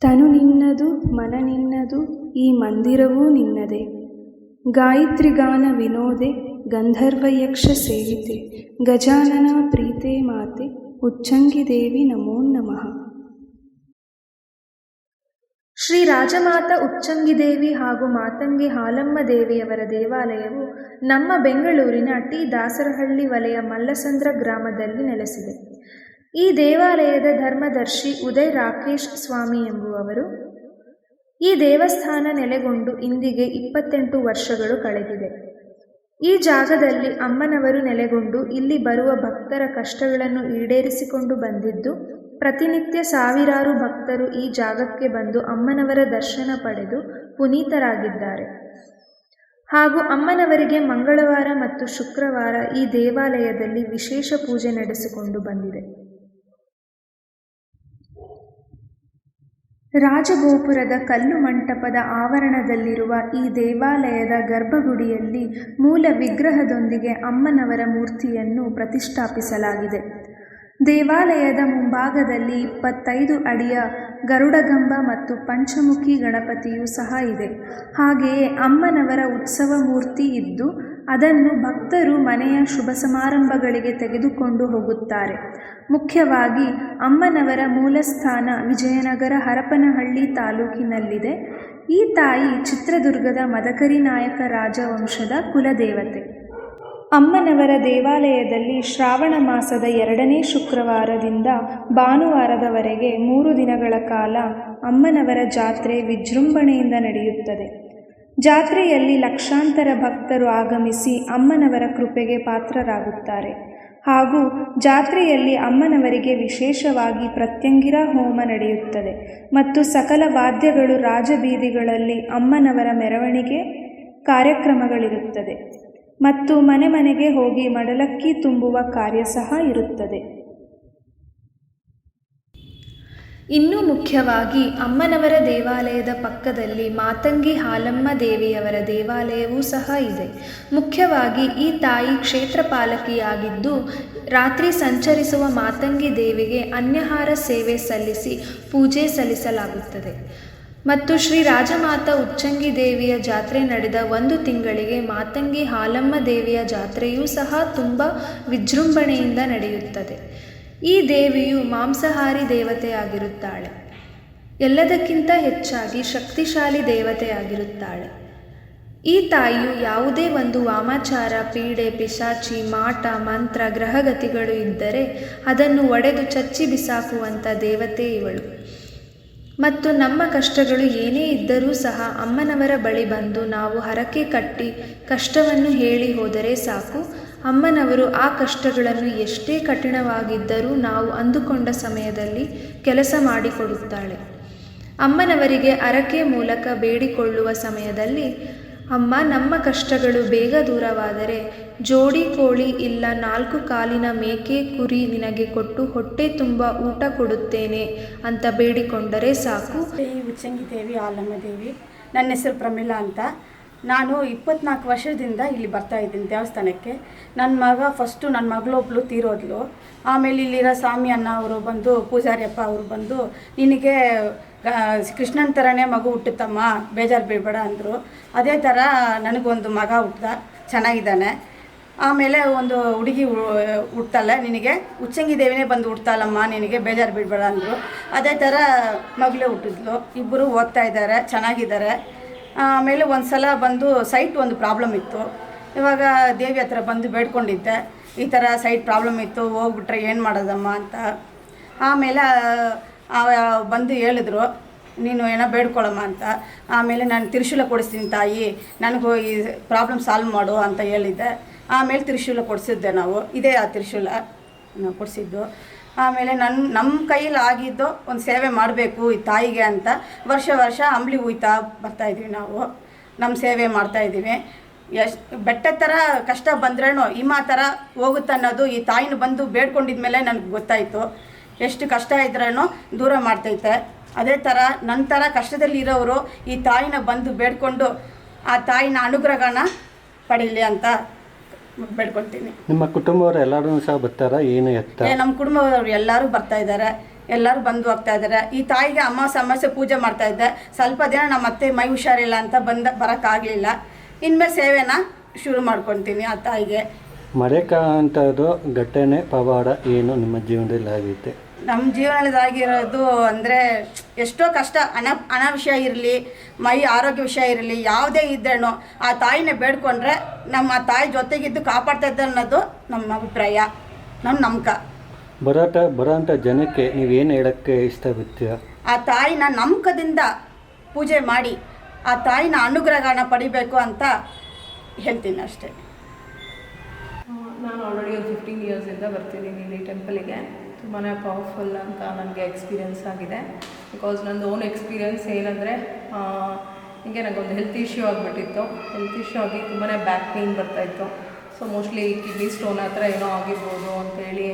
ತನು ನಿನ್ನದು ಮನ ನಿನ್ನದು ಈ ಮಂದಿರವೂ ನಿನ್ನದೆ. ಗಾಯತ್ರಿಗಾನ ವಿನೋದೆ ಗಂಧರ್ವಯಕ್ಷ ಸೇವಿತೆ ಗಜಾನನ ಪ್ರೀತೆ ಮಾತೆ ಉಚ್ಚಂಗಿದೇವಿ ನಮೋ ನಮಃ. ಶ್ರೀ ರಾಜಮಾತಾ ಉಚ್ಚಂಗಿದೇವಿ ಹಾಗೂ ಮಾತಂಗಿ ಹಾಲಮ್ಮ ದೇವಿಯವರ ದೇವಾಲಯವು ನಮ್ಮ ಬೆಂಗಳೂರಿನ ಟಿ. ದಾಸರಹಳ್ಳಿ ವಲಯ ಮಲ್ಲಸಂದ್ರ ಗ್ರಾಮದಲ್ಲಿ ನೆಲೆಸಿದೆ. ಈ ದೇವಾಲಯದ ಧರ್ಮದರ್ಶಿ ಉದಯ್ ರಾಕೇಶ್ ಸ್ವಾಮಿ ಎಂಬುವವರು. ಈ ದೇವಸ್ಥಾನ ನೆಲೆಗೊಂಡು ಇಂದಿಗೆ 28 ವರ್ಷಗಳು ಕಳೆದಿದೆ. ಈ ಜಾಗದಲ್ಲಿ ಅಮ್ಮನವರು ನೆಲೆಗೊಂಡು ಇಲ್ಲಿ ಬರುವ ಭಕ್ತರ ಕಷ್ಟಗಳನ್ನು ಈಡೇರಿಸಿಕೊಂಡು ಬಂದಿದ್ದು, ಪ್ರತಿನಿತ್ಯ ಸಾವಿರಾರು ಭಕ್ತರು ಈ ಜಾಗಕ್ಕೆ ಬಂದು ಅಮ್ಮನವರ ದರ್ಶನ ಪಡೆದು ಪುನೀತರಾಗಿದ್ದಾರೆ. ಹಾಗೂ ಅಮ್ಮನವರಿಗೆ ಮಂಗಳವಾರ ಮತ್ತು ಶುಕ್ರವಾರ ಈ ದೇವಾಲಯದಲ್ಲಿ ವಿಶೇಷ ಪೂಜೆ ನಡೆಸಿಕೊಂಡು ಬಂದಿದೆ. ರಾಜಗೋಪುರದ ಕಲ್ಲು ಮಂಟಪದ ಆವರಣದಲ್ಲಿರುವ ಈ ದೇವಾಲಯದ ಗರ್ಭಗುಡಿಯಲ್ಲಿ ಮೂಲ ವಿಗ್ರಹದೊಂದಿಗೆ ಅಮ್ಮನವರ ಮೂರ್ತಿಯನ್ನು ಪ್ರತಿಷ್ಠಾಪಿಸಲಾಗಿದೆ. ದೇವಾಲಯದ ಮುಂಭಾಗದಲ್ಲಿ 25 ಅಡಿಯ ಗರುಡಗಂಬ ಮತ್ತು ಪಂಚಮುಖಿ ಗಣಪತಿಯೂ ಸಹ ಇದೆ. ಹಾಗೆಯೇ ಅಮ್ಮನವರ ಉತ್ಸವ ಮೂರ್ತಿ ಇದ್ದು ಅದನ್ನು ಭಕ್ತರು ಮನೆಯ ಶುಭ ಸಮಾರಂಭಗಳಿಗೆ ತೆಗೆದುಕೊಂಡು ಹೋಗುತ್ತಾರೆ. ಮುಖ್ಯವಾಗಿ ಅಮ್ಮನವರ ಮೂಲಸ್ಥಾನ ವಿಜಯನಗರ ಹರಪನಹಳ್ಳಿ ತಾಲೂಕಿನಲ್ಲಿದೆ. ಈ ತಾಯಿ ಚಿತ್ರದುರ್ಗದ ಮದಕರಿ ನಾಯಕ ರಾಜವಂಶದ ಕುಲದೇವತೆ. ಅಮ್ಮನವರ ದೇವಾಲಯದಲ್ಲಿ ಶ್ರಾವಣ ಮಾಸದ 2ನೇ ಶುಕ್ರವಾರದಿಂದ ಭಾನುವಾರದವರೆಗೆ 3 ದಿನಗಳ ಕಾಲ ಅಮ್ಮನವರ ಜಾತ್ರೆ ವಿಜೃಂಭಣೆಯಿಂದ ನಡೆಯುತ್ತದೆ. ಜಾತ್ರೆಯಲ್ಲಿ ಲಕ್ಷಾಂತರ ಭಕ್ತರು ಆಗಮಿಸಿ ಅಮ್ಮನವರ ಕೃಪೆಗೆ ಪಾತ್ರರಾಗುತ್ತಾರೆ. ಹಾಗೂ ಜಾತ್ರೆಯಲ್ಲಿ ಅಮ್ಮನವರಿಗೆ ವಿಶೇಷವಾಗಿ ಪ್ರತ್ಯಂಗಿರ ಹೋಮ ನಡೆಯುತ್ತದೆ ಮತ್ತು ಸಕಲ ವಾದ್ಯಗಳು ರಾಜಬೀದಿಗಳಲ್ಲಿ ಅಮ್ಮನವರ ಮೆರವಣಿಗೆ ಕಾರ್ಯಕ್ರಮಗಳಿರುತ್ತದೆ ಮತ್ತು ಮನೆ ಮನೆಗೆ ಹೋಗಿ ಮಡಲಕ್ಕಿ ತುಂಬುವ ಕಾರ್ಯ ಸಹ ಇರುತ್ತದೆ. ಇನ್ನೂ ಮುಖ್ಯವಾಗಿ ಅಮ್ಮನವರ ದೇವಾಲಯದ ಪಕ್ಕದಲ್ಲಿ ಮಾತಂಗಿ ಹಾಲಮ್ಮ ದೇವಿಯವರ ದೇವಾಲಯವೂ ಸಹ ಇದೆ. ಮುಖ್ಯವಾಗಿ ಈ ತಾಯಿ ಕ್ಷೇತ್ರ ಪಾಲಕಿಯಾಗಿದ್ದು, ರಾತ್ರಿ ಸಂಚರಿಸುವ ಮಾತಂಗಿ ದೇವಿಗೆ ಅನ್ಯಹಾರ ಸೇವೆ ಸಲ್ಲಿಸಿ ಪೂಜೆ ಸಲ್ಲಿಸಲಾಗುತ್ತದೆ. ಮತ್ತು ಶ್ರೀ ರಾಜಮಾತಾ ಉಚ್ಚಂಗಿ ದೇವಿಯ ಜಾತ್ರೆ ನಡೆದ 1 ತಿಂಗಳಿಗೆ ಮಾತಂಗಿ ಹಾಲಮ್ಮ ದೇವಿಯ ಜಾತ್ರೆಯೂ ಸಹ ತುಂಬ ವಿಜೃಂಭಣೆಯಿಂದ ನಡೆಯುತ್ತದೆ. ಈ ದೇವಿಯು ಮಾಂಸಾಹಾರಿ ದೇವತೆಯಾಗಿರುತ್ತಾಳೆ. ಎಲ್ಲದಕ್ಕಿಂತ ಹೆಚ್ಚಾಗಿ ಶಕ್ತಿಶಾಲಿ ದೇವತೆಯಾಗಿರುತ್ತಾಳೆ. ಈ ತಾಯಿಯು ಯಾವುದೇ ಒಂದು ವಾಮಾಚಾರ, ಪೀಡೆ, ಪಿಶಾಚಿ, ಮಾಟ, ಮಂತ್ರ, ಗ್ರಹಗತಿಗಳು ಇದ್ದರೆ ಅದನ್ನು ಒಡೆದು ಚಚ್ಚಿ ಬಿಸಾಕುವಂಥ ದೇವತೆ ಇವಳು. ಮತ್ತು ನಮ್ಮ ಕಷ್ಟಗಳು ಏನೇ ಇದ್ದರೂ ಸಹ ಅಮ್ಮನವರ ಬಳಿ ಬಂದು ನಾವು ಹರಕೆ ಕಟ್ಟಿ ಕಷ್ಟವನ್ನು ಹೇಳಿ ಹೋದರೆ ಸಾಕು, ಅಮ್ಮನವರು ಆ ಕಷ್ಟಗಳನ್ನು ಎಷ್ಟೇ ಕಠಿಣವಾಗಿದ್ದರೂ ನಾವು ಅಂದುಕೊಂಡ ಸಮಯದಲ್ಲಿ ಕೆಲಸ ಮಾಡಿಕೊಡುತ್ತಾಳೆ. ಅಮ್ಮನವರಿಗೆ ಹರಕೆ ಮೂಲಕ ಬೇಡಿಕೊಳ್ಳುವ ಸಮಯದಲ್ಲಿ, ಅಮ್ಮ ನಮ್ಮ ಕಷ್ಟಗಳು ಬೇಗ ದೂರವಾದರೆ ಜೋಡಿ ಕೋಳಿ ಇಲ್ಲ 4 ಕಾಲಿನ ಮೇಕೆ ಕುರಿ ನಿನಗೆ ಕೊಟ್ಟು ಹೊಟ್ಟೆ ತುಂಬ ಊಟ ಕೊಡುತ್ತೇನೆ ಅಂತ ಬೇಡಿಕೊಂಡರೆ ಸಾಕು. ಉಚ್ಚಂಗಿ ದೇವಿ ಹಾಲಮ್ಮ ದೇವಿ. ನನ್ನ ಹೆಸರು ಪ್ರಮೀಳಾ ಅಂತ. ನಾನು 24 ವರ್ಷದಿಂದ ಇಲ್ಲಿ ಬರ್ತಾ ಇದ್ದೀನಿ ದೇವಸ್ಥಾನಕ್ಕೆ. ನನ್ನ ಮಗಳೊಬ್ಳು ತೀರೋದ್ಲು. ಆಮೇಲೆ ಇಲ್ಲಿರೋ ಸ್ವಾಮಿ ಅಣ್ಣ ಅವರು ಬಂದು, ಪೂಜಾರಿಯಪ್ಪ ಅವರು ಬಂದು, ನಿನಗೆ ಕೃಷ್ಣನ ಥರನೇ ಮಗು ಹುಟ್ಟುತ್ತಮ್ಮ, ಬೇಜಾರು ಬೀಳಬೇಡ ಅಂದರು. ಅದೇ ಥರ ನನಗೊಂದು ಮಗ ಹುಟ್ಟಿದ, ಚೆನ್ನಾಗಿದ್ದಾನೆ. ಆಮೇಲೆ ಒಂದು ಹುಡುಗಿ ಹುಡ್ತಾಳೆ, ನಿನಗೆ ಉಚ್ಚಂಗಿ ದೇವಿನೇ ಬಂದು ಹುಡ್ತಾಳಮ್ಮ, ನಿನಗೆ ಬೇಜಾರು ಬೀಳಬೇಡ ಅಂದರು. ಅದೇ ಥರ ಮಗಳೇ ಹುಟ್ಟಿದ್ಲು. ಇಬ್ಬರು ಓದ್ತಾ ಇದ್ದಾರೆ, ಚೆನ್ನಾಗಿದ್ದಾರೆ. ಆಮೇಲೆ ಒಂದು ಸಲ ಬಂದು ಸೈಟ್ ಒಂದು ಪ್ರಾಬ್ಲಮ್ ಇತ್ತು. ಇವಾಗ ದೇವಿ ಹತ್ರ ಬಂದು ಬೇಡ್ಕೊಂಡಿದ್ದೆ, ಈ ಥರ ಸೈಟ್ ಪ್ರಾಬ್ಲಮ್ ಇತ್ತು, ಹೋಗ್ಬಿಟ್ರೆ ಏನು ಮಾಡೋದಮ್ಮ ಅಂತ. ಆಮೇಲೆ ಬಂದು ಹೇಳಿದ್ರು, ನೀನು ಏನೋ ಬೇಡ್ಕೊಳ್ಳಮ್ಮ ಅಂತ. ಆಮೇಲೆ ನಾನು ತ್ರಿಶೂಲ ಕೊಡಿಸ್ತೀನಿ ತಾಯಿ, ನನಗೂ ಈ ಪ್ರಾಬ್ಲಮ್ ಸಾಲ್ವ್ ಮಾಡು ಅಂತ ಹೇಳಿದ್ದೆ. ಆಮೇಲೆ ತ್ರಿಶೂಲ ಕೊಡಿಸಿದ್ದೆ ನಾವು. ಇದೇ ಆ ತ್ರಿಶೂಲ ನಾವು ಕೊಡಿಸಿದ್ದು. ಆಮೇಲೆ ನಮ್ಮ ಕೈಯಲ್ಲಿ ಆಗಿದ್ದು ಒಂದು ಸೇವೆ ಮಾಡಬೇಕು ಈ ತಾಯಿಗೆ ಅಂತ ವರ್ಷ ಅಂಬ್ಲಿ ಹುಯ್ತಾ ಬರ್ತಾಯಿದ್ವಿ. ನಾವು ನಮ್ಮ ಸೇವೆ ಮಾಡ್ತಾಯಿದ್ದೀವಿ. ಎಷ್ಟು ಬೆಟ್ಟ ಥರ ಕಷ್ಟ ಬಂದ್ರೂ ಹಿಮ ಥರ ಹೋಗುತ್ತೆ ಅನ್ನೋದು ಈ ತಾಯಿನ ಬಂದು ಬೇಡ್ಕೊಂಡಿದ್ಮೇಲೆ ನನಗೆ ಗೊತ್ತಾಯಿತು. ಎಷ್ಟು ಕಷ್ಟ ಇದ್ರೂ ದೂರ ಮಾಡ್ತೈತೆ. ಅದೇ ಥರ ನನ್ನ ಥರ ಕಷ್ಟದಲ್ಲಿರೋರು ಈ ತಾಯಿನ ಬಂದು ಬೇಡ್ಕೊಂಡು ಆ ತಾಯಿನ ಅನುಗ್ರಹನ ಪಡೀಲಿ ಅಂತ ಬೇಡ್ಕೊಳ್ತೀನಿ. ನಿಮ್ಮ ಕುಟುಂಬದವರು ಎಲ್ಲರೂ ಸಹ ಬರ್ತಾರಾ? ಏನು ಎತ್ತ? ನಮ್ಮ ಕುಟುಂಬದವರು ಎಲ್ಲರೂ ಬರ್ತಾ ಇದ್ದಾರೆ. ಎಲ್ಲರೂ ಬಂದು ಹೋಗ್ತಾ ಇದ್ದಾರೆ. ಈ ತಾಯಿಗೆ ಅಮಾವಾಸ್ಯೆ ಪೂಜೆ ಮಾಡ್ತಾ ಇದ್ದೆ. ಸ್ವಲ್ಪ ದಿನ ನಮ್ಮ ಅತ್ತೆ ಮೈ ಹುಷಾರಿಲ್ಲ ಅಂತ ಬರೋಕ್ಕಾಗಲಿಲ್ಲ. ಇನ್ಮೇಲೆ ಸೇವೆನ ಶುರು ಮಾಡ್ಕೊತೀನಿ ಆ ತಾಯಿಗೆ. ಮರೆಕಾಂಥದ್ದು ಘಟನೆ ಪವಾಡ ಏನು ನಿಮ್ಮ ಜೀವನದಲ್ಲಿ ಆಗೈತೆ? ನಮ್ಮ ಜೀವನದಾಗಿರೋದು ಅಂದರೆ ಎಷ್ಟೋ ಕಷ್ಟ, ಹಣ ವಿಷಯ ಇರಲಿ, ಮೈ ಆರೋಗ್ಯ ವಿಷಯ ಇರಲಿ, ಯಾವುದೇ ಇದ್ರೂ ಆ ತಾಯಿನ ಬೇಡ್ಕೊಂಡ್ರೆ ನಮ್ಮ ತಾಯಿ ಜೊತೆಗಿದ್ದು ಕಾಪಾಡ್ತಾ ಇದ್ದ ಅನ್ನೋದು ನಮ್ಮ ಅಭಿಪ್ರಾಯ, ನಮ್ಮ ನಂಬಿಕೆ. ಬರೋಂಥ ಜನಕ್ಕೆ ನೀವೇನು ಹೇಳೋಕ್ಕೆ ಇಷ್ಟಪಡ್ತೀರ? ಆ ತಾಯಿನ ನಂಬಿಕದಿಂದ ಪೂಜೆ ಮಾಡಿ ಆ ತಾಯಿನ ಅನುಗ್ರಹನ ಪಡಿಬೇಕು ಅಂತ ಹೇಳ್ತೀನಿ ಅಷ್ಟೇ. ನಾನು ಆಲ್ರೆಡಿ ಒಂದು 15 ಇಯರ್ಸಿಂದ ಬರ್ತಿದ್ದೀನಿ ಇಲ್ಲಿ ಟೆಂಪಲಿಗೆ. ತುಂಬಾ ಪವರ್ಫುಲ್ ಅಂತ ನನಗೆ ಎಕ್ಸ್ಪೀರಿಯೆನ್ಸ್ ಆಗಿದೆ. ಬಿಕಾಸ್ ನಂದು ಓನ್ ಎಕ್ಸ್ಪೀರಿಯೆನ್ಸ್ ಏನಂದರೆ, ಹೀಗೆ ನನಗೊಂದು ಹೆಲ್ತ್ ಇಶ್ಯೂ ಆಗಿಬಿಟ್ಟಿತ್ತು. ಹೆಲ್ತ್ ಇಶ್ಯೂ ಆಗಿ ತುಂಬಾ ಬ್ಯಾಕ್ ಪೇಯ್ನ್ ಬರ್ತಾಯಿತ್ತು. ಸೊ ಮೋಸ್ಟ್ಲಿ ಕಿಡ್ನಿ ಸ್ಟೋನ್ ಆ ಥರ ಏನೋ ಆಗಿರ್ಬೋದು ಅಂತೇಳಿ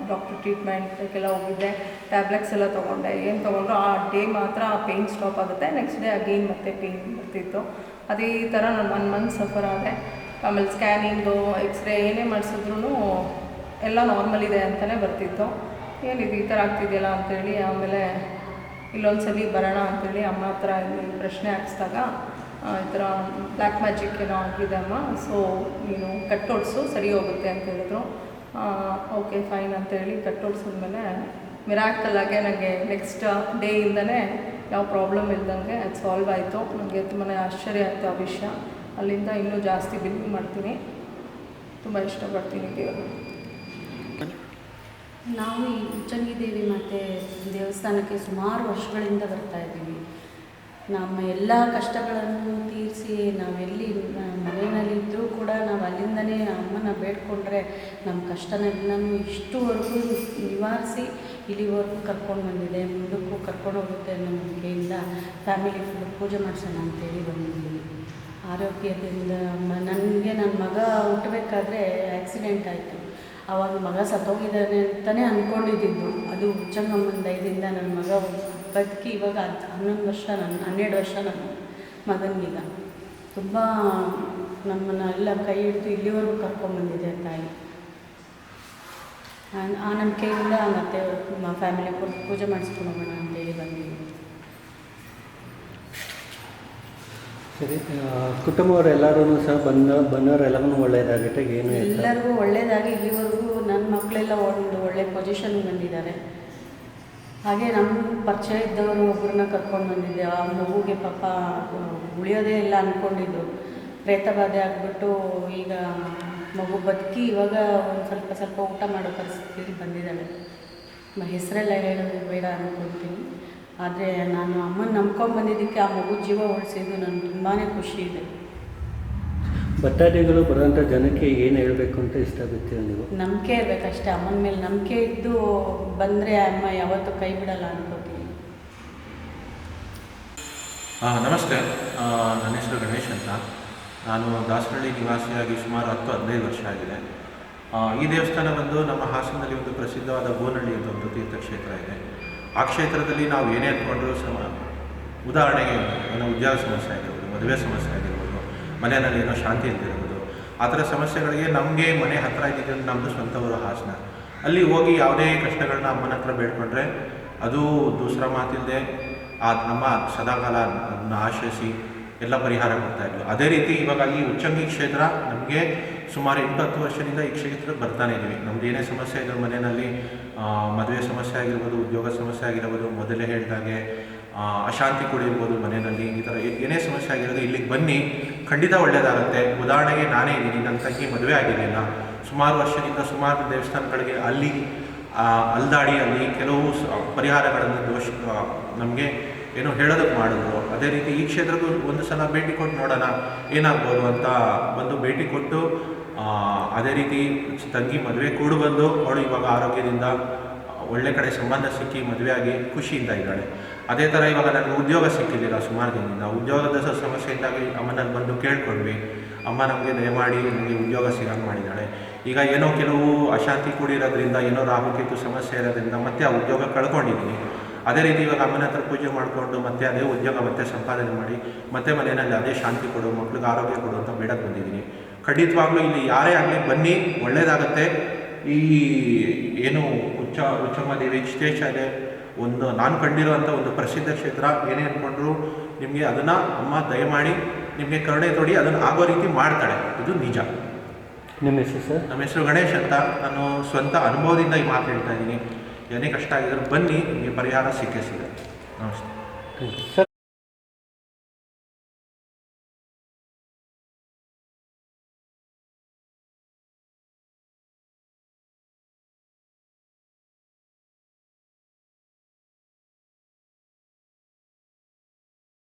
ಡಾಕ್ಟರ್ ಟ್ರೀಟ್ಮೆಂಟ್ಗೆಲ್ಲ ಹೋಗಿದ್ದೆ. ಟ್ಯಾಬ್ಲೆಟ್ಸ್ ಎಲ್ಲ ತೊಗೊಂಡೆ. ಏನು ತೊಗೊಂಡ್ರು ಆ ಡೇ ಮಾತ್ರ ಪೇಯ್ನ್ ಸ್ಟಾಪ್ ಆಗುತ್ತೆ, ನೆಕ್ಸ್ಟ್ ಡೇ ಅಗೇನ್ ಮತ್ತೆ ಪೇಯ್ನ್ ಬರ್ತಿತ್ತು. ಅದೇ ಥರ ನಾನು 1 ಮಂತ್ ಸಫರ್ ಆದೆ. ಆಮೇಲೆ ಸ್ಕ್ಯಾನಿಂಗು, ಎಕ್ಸ್ರೇ ಏನೇ ಮಾಡಿಸಿದ್ರು ಎಲ್ಲ ನಾರ್ಮಲ್ ಇದೆ ಅಂತಲೇ ಬರ್ತಿತ್ತು. ಏನಿದು ಈ ಥರ ಆಗ್ತಿದೆಯಲ್ಲ ಅಂಥೇಳಿ ಆಮೇಲೆ ಇಲ್ಲೊಂದ್ಸಲಿ ಬರೋಣ ಅಂಥೇಳಿ ಅಮ್ಮ ಹತ್ರ ಇಲ್ಲಿ ಪ್ರಶ್ನೆ ಹಾಕ್ಸಿದಾಗ ಈ ಥರ ಬ್ಲ್ಯಾಕ್ ಮ್ಯಾಜಿಕ್ ಏನೋ ಆಗಿದೆ ಅಮ್ಮ, ಸೊ ನೀನು ಕಟ್ಟೋಡಿಸು ಸರಿ ಹೋಗುತ್ತೆ ಅಂತ ಹೇಳಿದ್ರು. ಓಕೆ ಫೈನ್ ಅಂತೇಳಿ ಕಟ್ಟೋಡಿಸಿದ್ಮೇಲೆ ಮಿರಾಕಲ್ಲಾಗೆ ನನಗೆ ನೆಕ್ಸ್ಟ್ ಡೇಯಿಂದನೇ ಯಾವ ಪ್ರಾಬ್ಲಮ್ ಇಲ್ದಂಗೆ ಅದು ಸಾಲ್ವ್ ಆಯಿತು. ನನಗೆ ತುಂಬಾ ಆಶ್ಚರ್ಯ ಆಯಿತು ಆ ವಿಷಯ. ಅಲ್ಲಿಂದ ಇನ್ನೂ ಜಾಸ್ತಿ ಬಿಲೀವ್ ಮಾಡ್ತೀನಿ, ತುಂಬ ಇಷ್ಟಪಡ್ತೀನಿ ದೇವರು. ನಾವು ಈ ಉಚ್ಚಂಗಿದೇವಿ ಮತ್ತು ದೇವಸ್ಥಾನಕ್ಕೆ ಸುಮಾರು ವರ್ಷಗಳಿಂದ ಬರ್ತಾಯಿದ್ದೀವಿ. ನಮ್ಮ ಎಲ್ಲ ಕಷ್ಟಗಳನ್ನು ತೀರಿಸಿ ನಾವೆಲ್ಲಿ ಮನೆಯಲ್ಲಿದ್ದರೂ ಕೂಡ ನಾವು ಅಲ್ಲಿಂದನೇ ಅಮ್ಮನ ಬೇಡ್ಕೊಂಡ್ರೆ ನಮ್ಮ ಕಷ್ಟನೆಲ್ಲನೂ ಇಷ್ಟುವರೆಗೂ ನಿವಾರಿಸಿ ಇಲ್ಲಿವರೆಗೂ ಕರ್ಕೊಂಡು ಬಂದಿದೆ. ಮುಂದಕ್ಕೂ ಕರ್ಕೊಂಡು ಹೋಗುತ್ತೆ ಅನ್ನೋ ನಂಬಿಕೆಯಿಂದ ಫ್ಯಾಮಿಲಿ ಫುಲ್ ಪೂಜೆ ಮಾಡಿಸೋಣ ಅಂತೇಳಿ ಬಂದಿದ್ದೀವಿ. ಆರೋಗ್ಯದಿಂದ ನನಗೆ ನನ್ನ ಮಗ ಹುಟ್ಟಬೇಕಾದ್ರೆ ಆ್ಯಕ್ಸಿಡೆಂಟ್ ಆಯಿತು. ಆವಾಗ ಮಗ ಸತ್ತೋಗಿದ್ದಾನೆ ಅಂತಲೇ ಅಂದ್ಕೊಂಡಿದ್ದು. ಅದು ಉಚ್ಚಂಗಮ್ಮನ ದಯದಿಂದ ನನ್ನ ಮಗ ಬದುಕಿ ಇವಾಗ 12 ವರ್ಷ ನನ್ನ ಮಗನಿಗೀಗ ತುಂಬ ನಮ್ಮನ್ನು ಎಲ್ಲ ಕೈ ಹಿಡಿದು ಇಲ್ಲಿವರೆಗೂ ಕರ್ಕೊಂಡ್ಬಂದಿದೆ ತಾಯಿ. ಆ ನಂಬಿಕೆಯಿಂದ ಮತ್ತೆ ಫ್ಯಾಮಿಲಿ ಪೂಜೆ ಮಾಡಿಸ್ಕೊಂಡು ಹೋಗೋಣ ಅಂತೇಳಿ ಬಂದಿದ್ದೀವಿ. ಸರಿ, ಕುಟುಂಬವರೆಲ್ಲರೂ ಸಹ ಬಂದವರೆಲ್ಲವೂ ಒಳ್ಳೆಯದಾಗುತ್ತೆ? ಏನು ಎಲ್ಲರಿಗೂ ಒಳ್ಳೆಯದಾಗಿ ಇಲ್ಲಿವರೆಗೂ ನನ್ನ ಮಕ್ಕಳೆಲ್ಲ ಒಂದು ಒಳ್ಳೆ ಪೊಸಿಷನ್ಗೆ ಬಂದಿದ್ದಾರೆ. ಹಾಗೆ ನಮ್ಮ ಪರಿಚಯ ಇದ್ದವರು ಒಬ್ಬರನ್ನ ಕರ್ಕೊಂಡು ಬಂದಿದ್ದೆ. ಆ ಮಗುಗೆ ಪಾಪ ಉಳಿಯೋದೇ ಇಲ್ಲ ಅಂದ್ಕೊಂಡಿದ್ದು, ಪ್ರೇತಬಾಧೆ ಆಗಿಬಿಟ್ಟು ಈಗ ಮಗು ಬದುಕಿ ಇವಾಗ ಒಂದು ಸ್ವಲ್ಪ ಊಟ ಮಾಡೋ ಪರಿಸ್ಥಿತಿಯಲ್ಲಿ ಬಂದಿದ್ದಾಳೆ. ಹೆಸರೆಲ್ಲ ಹೇಳೋದು ಬೇಡ ಅಂದ್ಕೊಳ್ತೀನಿ. ಆದರೆ ನಾನು ಅಮ್ಮನ ನಂಬ್ಕೊಂಬಂದಿದ್ದಕ್ಕೆ ಆ ಮಗು ಜೀವ ಉಳಿಸಿದ್ದು ನನಗೆ ತುಂಬಾ ಖುಷಿ ಇದೆ. ಭಕ್ತಾದಿಗಳು ಬರೋಂಥ ಜನಕ್ಕೆ ಏನು ಹೇಳಬೇಕು ಅಂತ ಇಷ್ಟಪಡ್ತೀರ ನೀವು? ನಂಬಿಕೆ ಇರಬೇಕಷ್ಟೇ. ಅಮ್ಮನ ಮೇಲೆ ನಂಬಿಕೆ ಇದ್ದು ಬಂದರೆ ಅಮ್ಮ ಯಾವತ್ತೂ ಕೈ ಬಿಡಲ್ಲ ಅನ್ಕೋತೀನಿ. ನಮಸ್ತೆ, ನನ್ನ ಹೆಸರು ಗಣೇಶ್ ಅಂತ. ನಾನು ದಾಸರಳ್ಳಿ ನಿವಾಸಿಯಾಗಿ ಸುಮಾರು 10-15 ವರ್ಷ ಆಗಿದೆ. ಈ ದೇವಸ್ಥಾನ ಬಂದು ನಮ್ಮ ಹಾಸನದಲ್ಲಿ ಒಂದು ಪ್ರಸಿದ್ಧವಾದ ಗೋನಹಳ್ಳಿ ಅಂತ ಒಂದು ತೀರ್ಥಕ್ಷೇತ್ರ ಇದೆ. ಆ ಕ್ಷೇತ್ರದಲ್ಲಿ ನಾವು ಏನೇ ಅಂದ್ಕೊಂಡ್ರೂ ಉದಾಹರಣೆಗೆ ಏನೋ ಉದ್ಯೋಗ ಸಮಸ್ಯೆ ಆಗಿರ್ಬೋದು, ಮದುವೆ ಸಮಸ್ಯೆ ಆಗಿರ್ಬೋದು, ಮನೆಯಲ್ಲಿ ಏನೋ ಶಾಂತಿ ಇಲ್ದಿರ್ಬೋದು, ಆ ಥರ ಸಮಸ್ಯೆಗಳಿಗೆ ನಮಗೆ ಮನೆ ಹತ್ತಿರ ಇದ್ದಿದ್ದು ನಮ್ಮದು ಸ್ವಂತವರು ಹಾಸನ. ಅಲ್ಲಿ ಹೋಗಿ ಯಾವುದೇ ಕಷ್ಟಗಳನ್ನ ಅಮ್ಮನ ಹತ್ರ ಬೇಡ್ಕೊಂಡ್ರೆ ಅದು ದೂಸರ ಮಾತಿಲ್ಲದೆ ನಮ್ಮ ಸದಾಕಾಲ ಅದನ್ನ ಆಶ್ರಯಿಸಿ ಎಲ್ಲ ಪರಿಹಾರ ಕೊಡ್ತಾಯಿದ್ವಿ. ಅದೇ ರೀತಿ ಇವಾಗ ಈ ಉಚ್ಚಂಗಿ ಕ್ಷೇತ್ರ ನಮಗೆ ಸುಮಾರು 8-10 ವರ್ಷದಿಂದ ಈ ಕ್ಷೇತ್ರಕ್ಕೆ ಬರ್ತಾನೆ ಇದ್ದೀವಿ. ನಮ್ದು ಏನೇ ಸಮಸ್ಯೆ ಇದ್ದರೂ ಮನೆಯಲ್ಲಿ ಮದುವೆ ಸಮಸ್ಯೆ ಆಗಿರ್ಬೋದು, ಉದ್ಯೋಗ ಸಮಸ್ಯೆ ಆಗಿರ್ಬೋದು, ಮೊದಲೇ ಹೇಳಿದಾಗೆ ಅಶಾಂತಿ ಕೂಡ ಇರ್ಬೋದು ಮನೆಯಲ್ಲಿ, ಈ ಥರ ಏನೇ ಸಮಸ್ಯೆ ಆಗಿರೋದು ಇಲ್ಲಿಗೆ ಬನ್ನಿ, ಖಂಡಿತ ಒಳ್ಳೆಯದಾಗುತ್ತೆ. ಉದಾಹರಣೆಗೆ ನಾನೇ ಇದ್ದೀನಿ, ನನ್ನ ತಂಗಿ ಮದುವೆ ಆಗಿರಲಿಲ್ಲ. ಸುಮಾರು ವರ್ಷದಿಂದ ಸುಮಾರು ದೇವಸ್ಥಾನಗಳಿಗೆ ಅಲ್ದಾಡಿ ಅಲ್ಲಿ ಕೆಲವು ಪರಿಹಾರಗಳನ್ನು ನಮಗೆ ಏನೋ ಹೇಳೋದಕ್ಕೆ ಮಾಡಿದ್ರು. ಅದೇ ರೀತಿ ಈ ಕ್ಷೇತ್ರಕ್ಕೂ ಒಂದು ಸಲ ಭೇಟಿ ಕೊಟ್ಟು ನೋಡೋಣ ಏನಾಗ್ಬೋದು ಅಂತ ಬಂದು ಭೇಟಿ ಕೊಟ್ಟು ಅದೇ ರೀತಿ ತಂಗಿ ಮದುವೆ ಕೂಡ ಬಂದು ಅವಳು ಇವಾಗ ಆರೋಗ್ಯದಿಂದ ಒಳ್ಳೆ ಕಡೆ ಸಂಬಂಧ ಸಿಕ್ಕಿ ಮದುವೆಯಾಗಿ ಖುಷಿಯಿಂದ ಇದ್ದಾಳೆ. ಅದೇ ಥರ ಇವಾಗ ನನಗೆ ಉದ್ಯೋಗ ಸಿಕ್ಕಿದ್ದಿಲ್ಲ ಸುಮಾರು ದಿನದಿಂದ. ಉದ್ಯೋಗದ ಸಮಸ್ಯೆಯಿಂದಾಗಿ ಅಮ್ಮನಲ್ಲಿ ಬಂದು ಕೇಳ್ಕೊಂಡ್ವಿ. ಅಮ್ಮ ನಮಗೆ ದಯಮಾಡಿ ನಮಗೆ ಉದ್ಯೋಗ ಸಿಗಂಗೆ ಮಾಡಿದ್ದಾಳೆ. ಈಗ ಏನೋ ಕೆಲವು ಅಶಾಂತಿ ಕೂಡಿರೋದ್ರಿಂದ, ಏನೋ ರಾಹುಕೇತು ಸಮಸ್ಯೆ ಇರೋದ್ರಿಂದ ಮತ್ತೆ ಆ ಉದ್ಯೋಗ ಕಳ್ಕೊಂಡಿದ್ದೀನಿ. ಅದೇ ರೀತಿ ಇವಾಗ ಅಮ್ಮನ ಹತ್ರ ಪೂಜೆ ಮಾಡಿಕೊಂಡು ಮತ್ತೆ ಅದೇ ಉದ್ಯೋಗ ಮತ್ತೆ ಸಂಪಾದನೆ ಮಾಡಿ ಮತ್ತೆ ಮನೆಯಲ್ಲಿ ಅದೇ ಶಾಂತಿ ಕೊಡು, ಮಕ್ಳಿಗೆ ಆರೋಗ್ಯ ಕೊಡು ಅಂತ ಬೇಡಕ್ಕೆ ಬಂದಿದ್ದೀನಿ. ಖಂಡಿತವಾಗ್ಲೂ ಇಲ್ಲಿ ಯಾರೇ ಆಗಲಿ ಬನ್ನಿ, ಒಳ್ಳೆಯದಾಗತ್ತೆ. ಈ ಏನು ಉಚ್ಚಮ್ಮ ದೇವಿ ವಿಶ್ವೇಶ್ವರ ಒಂದು ನಾನು ಕಂಡಿರುವಂಥ ಒಂದು ಪ್ರಸಿದ್ಧ ಕ್ಷೇತ್ರ, ಏನೇ ಅಂದ್ಕೊಂಡ್ರು ನಿಮಗೆ ಅದನ್ನು ಅಮ್ಮ ದಯಮಾಡಿ ನಿಮಗೆ ಕರುಣೆ ತೋಡಿ ಅದನ್ನು ಆಗೋ ರೀತಿ ಮಾಡ್ತಾಳೆ, ಇದು ನಿಜ. ನಿಮ್ಮ ಹೆಸರು ಸರ್? ನಮ್ಮ ಹೆಸರು ಗಣೇಶ್ ಅಂತ. ನಾನು ಸ್ವಂತ ಅನುಭವದಿಂದ ಈ ಮಾತು ಹೇಳ್ತಾ ಇದ್ದೀನಿ. ಏನೇ ಕಷ್ಟ ಆಗಿದ್ರು ಬನ್ನಿ, ನಿಮಗೆ ಪರಿಹಾರ ಸಿಕ್ಕೇ ಸಿಗುತ್ತೆ. ನಮಸ್ತೆ. ಸರ್